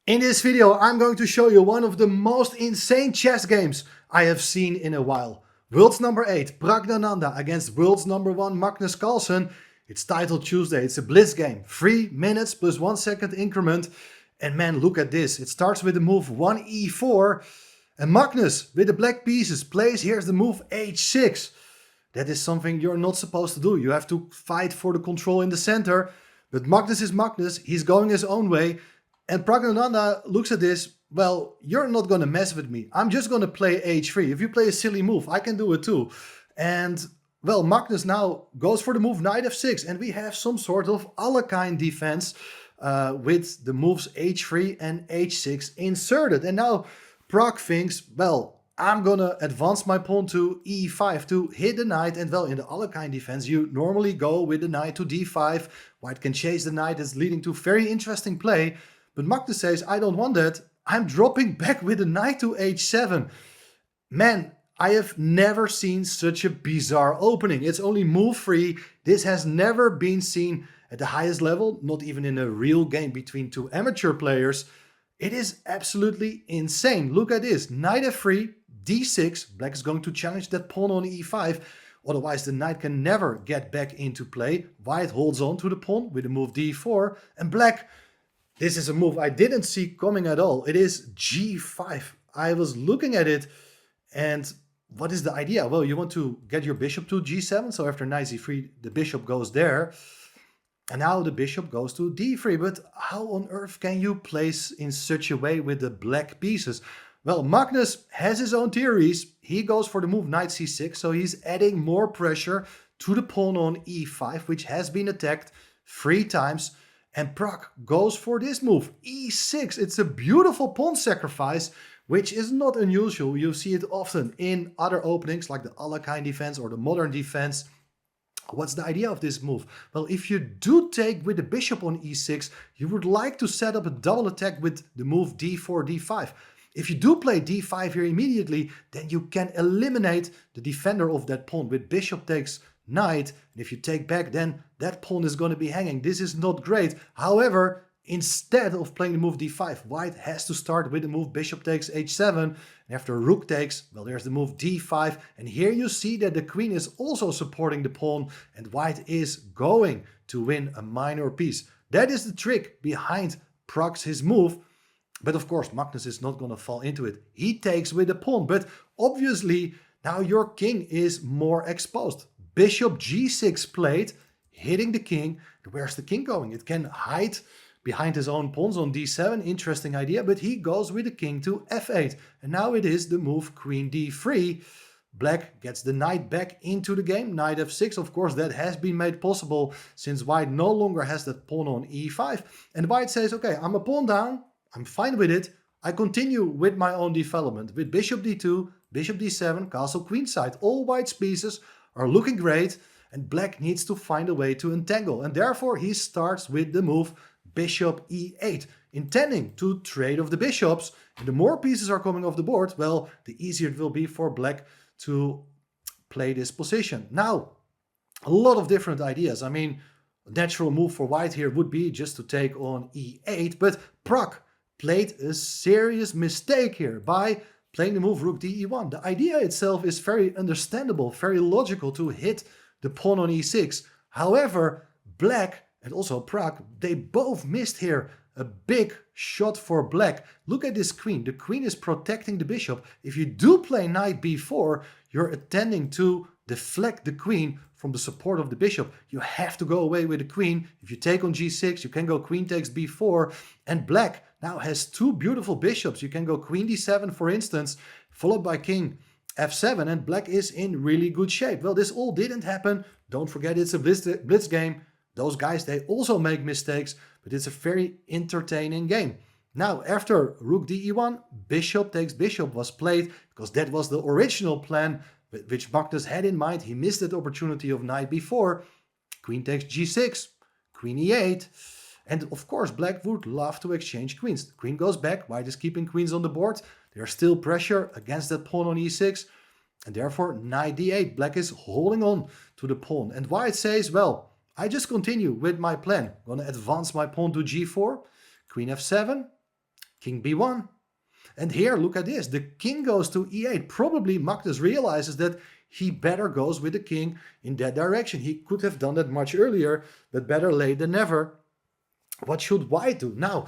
In this video, I'm going to show you one of the most insane chess games I have seen in a while. World's number 8, Praggnanandhaa against world's number 1, Magnus Carlsen. It's titled Tuesday, it's a blitz game. 3 minutes plus 1 second increment. And man, look at this. It starts with the move 1e4. And Magnus, with the black pieces, plays here's the move h6. That is something you're not supposed to do. You have to fight for the control in the center. But Magnus is Magnus, he's going his own way. And Praggnanandhaa looks at this, well, you're not going to mess with me. I'm just going to play h3. If you play a silly move, I can do it too. And, well, Magnus now goes for the move knight f6. And we have some sort of Alekhine defense with the moves h3 and h6 inserted. And now Pragg thinks, well, I'm going to advance my pawn to e5 to hit the knight. And, well, in the Alekhine defense, you normally go with the knight to d5. White can chase the knight. That's leading to very interesting play. But Magnus says, I don't want that. I'm dropping back with a knight to h7. Man, I have never seen such a bizarre opening. It's only move free. This has never been seen at the highest level, not even in a real game between two amateur players. It is absolutely insane. Look at this. Knight f3, d6. Black is going to challenge that pawn on e5. Otherwise, the knight can never get back into play. White holds on to the pawn with the move d4. And black... this is a move I didn't see coming at all. It is g5. I was looking at it and what is the idea? Well, you want to get your bishop to g7. So after knight c3, the bishop goes there. And now the bishop goes to d3. But how on earth can you place in such a way with the black pieces? Well, Magnus has his own theories. He goes for the move knight c6. So he's adding more pressure to the pawn on e5, which has been attacked 3 times. And Pragg goes for this move, e6. It's a beautiful pawn sacrifice, which is not unusual. You see it often in other openings like the Alekhine defense or the modern defense. What's the idea of this move? Well, if you do take with the bishop on e6, you would like to set up a double attack with the move d4, d5. If you do play d5 here immediately, then you can eliminate the defender of that pawn with bishop takes knight, and if you take back, then that pawn is going to be hanging. This is not great. However, instead of playing the move d5, white has to start with the move bishop takes h7, and after rook takes, well, there's the move d5, and here you see that the queen is also supporting the pawn, and white is going to win a minor piece. That is the trick behind Pragg's move. But of course, Magnus is not going to fall into it. He takes with the pawn, but obviously now your king is more exposed. Bishop g6 played, hitting the king. Where's the king going? It can hide behind his own pawns on d7. Interesting idea, but he goes with the king to f8. And now it is the move queen d3. Black gets the knight back into the game. Knight f6, of course, that has been made possible since white no longer has that pawn on e5. And white says, okay, I'm a pawn down. I'm fine with it. I continue with my own development with bishop d2, bishop d7, castle queenside. All white's pieces are looking great, and black needs to find a way to entangle, and therefore he starts with the move bishop e8, intending to trade off the bishops. And the more pieces are coming off the board, well, the easier it will be for black to play this position. Now, a lot of different ideas. I mean, a natural move for white here would be just to take on e8, but Pragg played a serious mistake here by playing the move rook de1. The idea itself is very understandable, very logical to hit the pawn on e6. However, black and also Pragg, they both missed here a big shot for black. Look at this queen. The queen is protecting the bishop. If you do play knight b4, you're intending to deflect the queen from the support of the bishop. You have to go away with the queen. If you take on g6, you can go queen takes b4. And black now has 2 beautiful bishops. You can go queen d7, for instance, followed by king f7, and black is in really good shape. Well, this all didn't happen. Don't forget, it's a blitz game. Those guys, they also make mistakes, but it's a very entertaining game. Now, after rook de1, bishop takes bishop was played, because that was the original plan which Magnus had in mind. He missed that opportunity of knight b4. Queen takes g6, queen e8. And of course, black would love to exchange queens. The queen goes back, white is keeping queens on the board. There's still pressure against that pawn on e6. And therefore, knight d8. Black is holding on to the pawn. And white says, well, I just continue with my plan. I'm going to advance my pawn to g4, queen f7, king b1. And here, look at this. The king goes to e8. Probably Magnus realizes that he better goes with the king in that direction. He could have done that much earlier, but better late than never. What should white do? Now,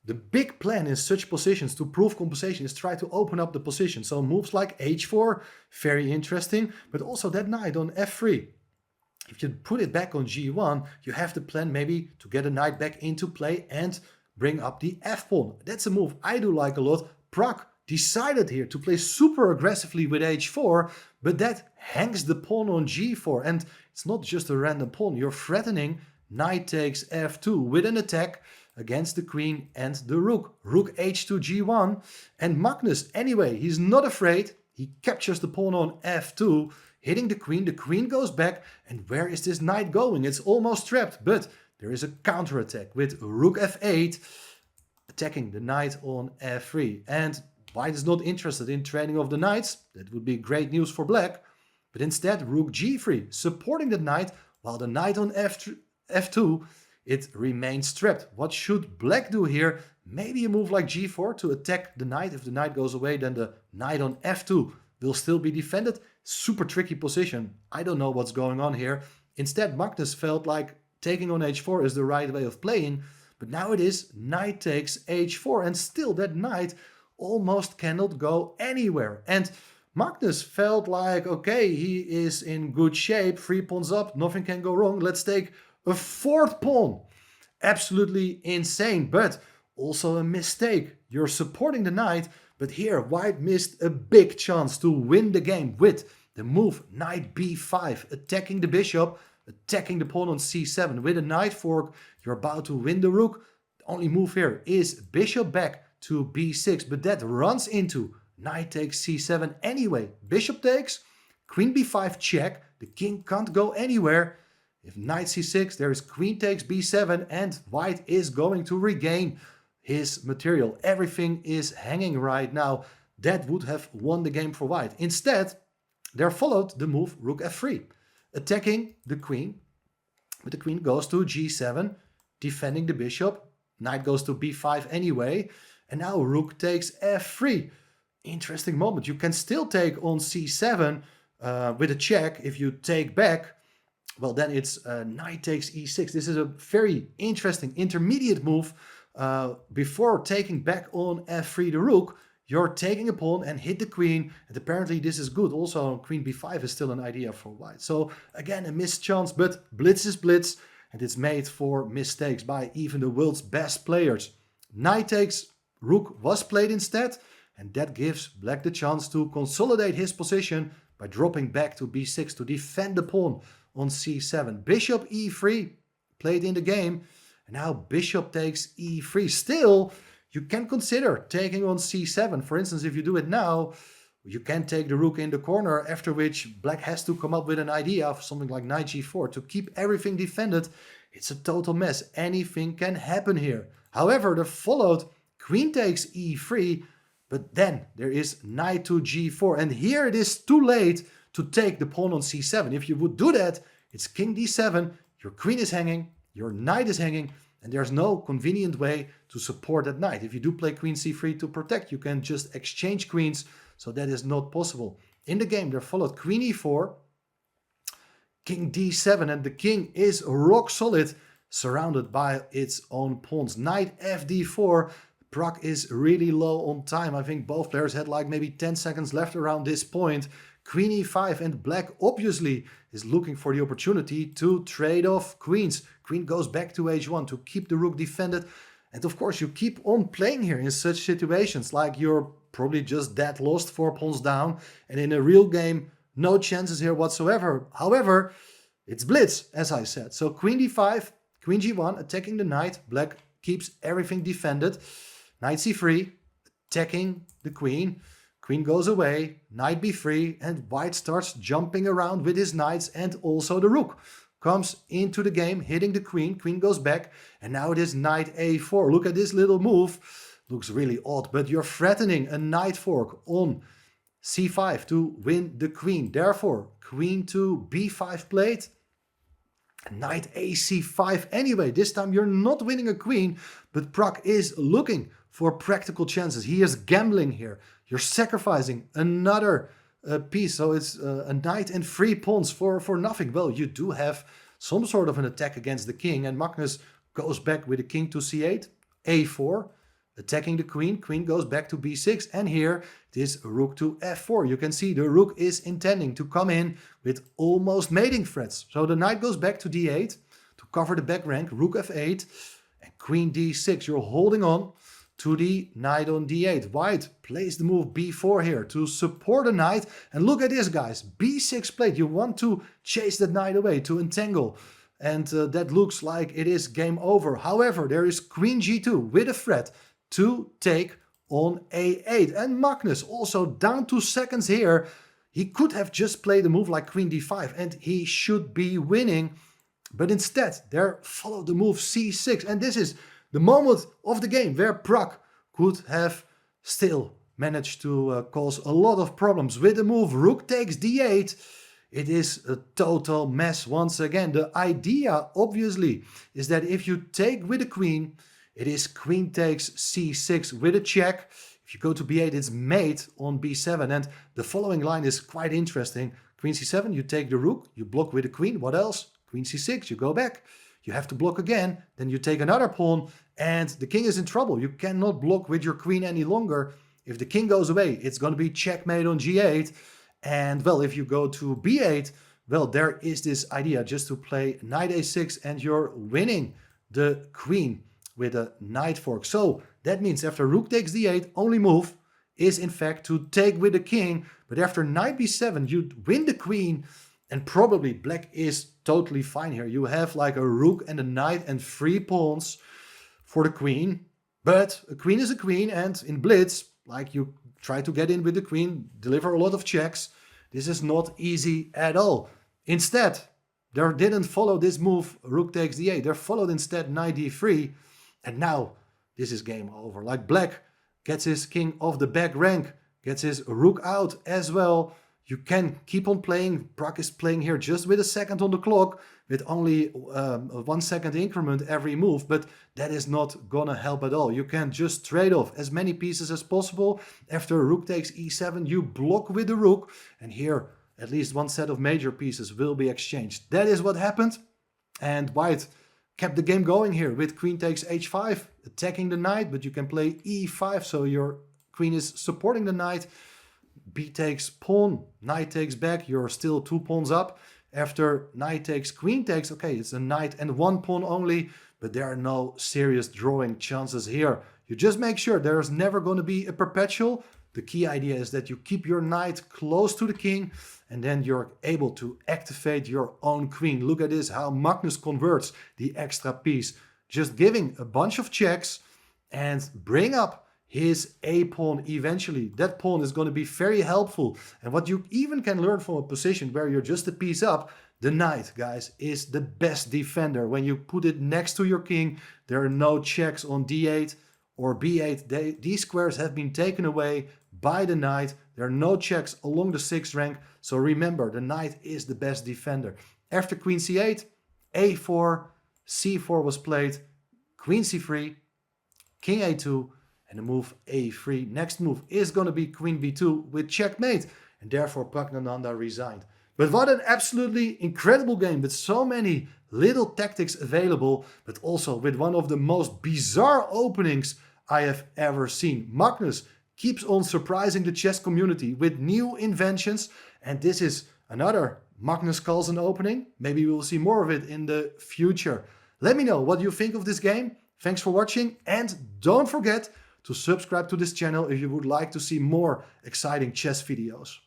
the big plan in such positions to prove compensation is try to open up the position. So moves like h4, very interesting, but also that knight on f3. If you put it back on g1, you have the plan maybe to get a knight back into play and bring up the f-pawn. That's a move I do like a lot. Pragg decided here to play super aggressively with h4, but that hangs the pawn on g4. And it's not just a random pawn. You're threatening knight takes f2 with an attack against the queen and the rook. Rook h2 g1. And Magnus, anyway, he's not afraid. He captures the pawn on f2, hitting the queen. The queen goes back. And where is this knight going? It's almost trapped, but there is a counterattack with rook f8, attacking the knight on f3. And white is not interested in trading off the knights. That would be great news for black. But instead, rook g3, supporting the knight, while the knight on f2, it remains trapped. What should black do here? Maybe a move like g4 to attack the knight. If the knight goes away, then the knight on f2 will still be defended. Super tricky position. I don't know what's going on here. Instead, Magnus felt like taking on h4 is the right way of playing. But now it is knight takes h4. And still that knight almost cannot go anywhere. And Magnus felt like, okay, he is in good shape. 3 pawns up, nothing can go wrong. Let's take a 4th pawn. Absolutely insane, but also a mistake. You're supporting the knight, but here white missed a big chance to win the game with the move knight b5, attacking the bishop, attacking the pawn on c7. With a knight fork, you're about to win the rook. The only move here is bishop back to b6, but that runs into knight takes c7 anyway. Bishop takes, queen b5 check. The king can't go anywhere. If knight c6, there is queen takes b7, and white is going to regain his material. Everything is hanging right now. That would have won the game for white. Instead, there followed the move rook f3, attacking the queen. But the queen goes to g7, defending the bishop. Knight goes to b5 anyway. And now rook takes f3. Interesting moment. You can still take on c7 with a check. If you take back, well, then it's knight takes e6. This is a very interesting intermediate move. Before taking back on f3 the rook, you're taking a pawn and hit the queen. And apparently this is good. Also, queen b5 is still an idea for white. So again, a missed chance, but blitz is blitz. And it's made for mistakes by even the world's best players. Knight takes rook was played instead. And that gives black the chance to consolidate his position by dropping back to b6 to defend the pawn on c7. Bishop e3 played in the game. And now bishop takes e3. Still, you can consider taking on c7. For instance, if you do it now, you can take the rook in the corner, after which black has to come up with an idea of something like knight g4 to keep everything defended. It's a total mess. Anything can happen here. However, there followed queen takes e3, but then there is knight to g4. And here it is too late to take the pawn on c7. If you would do that, it's king d7, your queen is hanging, your knight is hanging, and there's no convenient way to support that knight. If you do play queen c3 to protect, you can just exchange queens, so that is not possible. In the game, there followed queen e4, king d7, and the king is rock solid, surrounded by its own pawns. Knight fd4. Pragg is really low on time. I think both players had like maybe 10 seconds left around this point. Queen e5, and black obviously is looking for the opportunity to trade off queens. Queen goes back to h1 to keep the rook defended. And of course you keep on playing here in such situations, like you're probably just dead lost 4 pawns down, and in a real game no chances here whatsoever. However, it's blitz, as I said. So queen d5, queen g1, attacking the knight. Black keeps everything defended. Knight c3, attacking the queen. Queen goes away, knight b3, and white starts jumping around with his knights, and also the rook comes into the game, hitting the queen. Queen goes back, and now it is knight a4. Look at this little move. Looks really odd, but you're threatening a knight fork on c5 to win the queen. Therefore, queen to b5 played. Knight a c5 anyway. This time you're not winning a queen, but Pragg is looking for practical chances. He is gambling here. You're sacrificing another piece. So it's a knight and 3 pawns for nothing. Well, you do have some sort of an attack against the king. And Magnus goes back with the king to c8, a4. Attacking the queen. Queen goes back to b6. And here it is rook to f4. You can see the rook is intending to come in with almost mating threats. So the knight goes back to d8 to cover the back rank. Rook f8 and queen d6. You're holding on to the knight on d8. White plays the move b4 here to support the knight. And look at this, guys. b6 played. You want to chase that knight away, to entangle. And that looks like it is game over. However, there is queen g2 with a threat to take on a8. And Magnus also down 2 seconds here. He could have just played a move like queen d5 and he should be winning. But instead, there followed the move c6. And this is the moment of the game where Pragg could have still managed to cause a lot of problems. With the move rook takes d8, it is a total mess once again. The idea, obviously, is that if you take with the queen, it is queen takes c6 with a check. If you go to b8, it's mate on b7. And the following line is quite interesting. Queen c7, you take the rook, you block with the queen. What else? Queen c6, you go back. You have to block again. Then you take another pawn and the king is in trouble. You cannot block with your queen any longer. If the king goes away, it's going to be checkmate on g8. And well, if you go to b8, well, there is this idea just to play knight a6 and you're winning the queen with a knight fork. So that means after rook takes d8, only move is in fact to take with the king. But after knight b7, you win the queen and probably black is totally fine here. You have like a rook and a knight and 3 pawns for the queen. But a queen is a queen, and in blitz, like you try to get in with the queen, deliver a lot of checks. This is not easy at all. Instead, they didn't follow this move, rook takes d8. They followed instead knight d3. And now this is game over. Like black gets his king off the back rank, gets his rook out as well. You can keep on playing. Pragg is playing here just with a second on the clock, with only a 1 second increment every move, but that is not gonna help at all. You can just trade off as many pieces as possible. After rook takes e7, you block with the rook, and here at least one set of major pieces will be exchanged. That is what happened, and white kept the game going here with queen takes h5, attacking the knight, but you can play e5, so your queen is supporting the knight. B takes pawn, knight takes back, you're still 2 pawns up. After knight takes, queen takes, okay, it's a knight and 1 pawn only, but there are no serious drawing chances here. You just make sure there's never going to be a perpetual. The key idea is that you keep your knight close to the king, and then you're able to activate your own queen. Look at this, how Magnus converts the extra piece. Just giving a bunch of checks and bring up his a pawn eventually. That pawn is going to be very helpful. And what you even can learn from a position where you're just a piece up, the knight, guys, is the best defender. When you put it next to your king, there are no checks on d8 or b8. These squares have been taken away by the knight. There are no checks along the 6th rank. So remember, the knight is the best defender. After queen c8, a4, c4 was played, queen c3, king a2, and the move a3. Next move is going to be queen b2 with checkmate. And therefore Praggnanandhaa resigned. But what an absolutely incredible game with so many little tactics available, but also with one of the most bizarre openings I have ever seen. Magnus keeps on surprising the chess community with new inventions. And this is another Magnus Carlsen opening. Maybe we will see more of it in the future. Let me know what you think of this game. Thanks for watching, and don't forget to subscribe to this channel if you would like to see more exciting chess videos.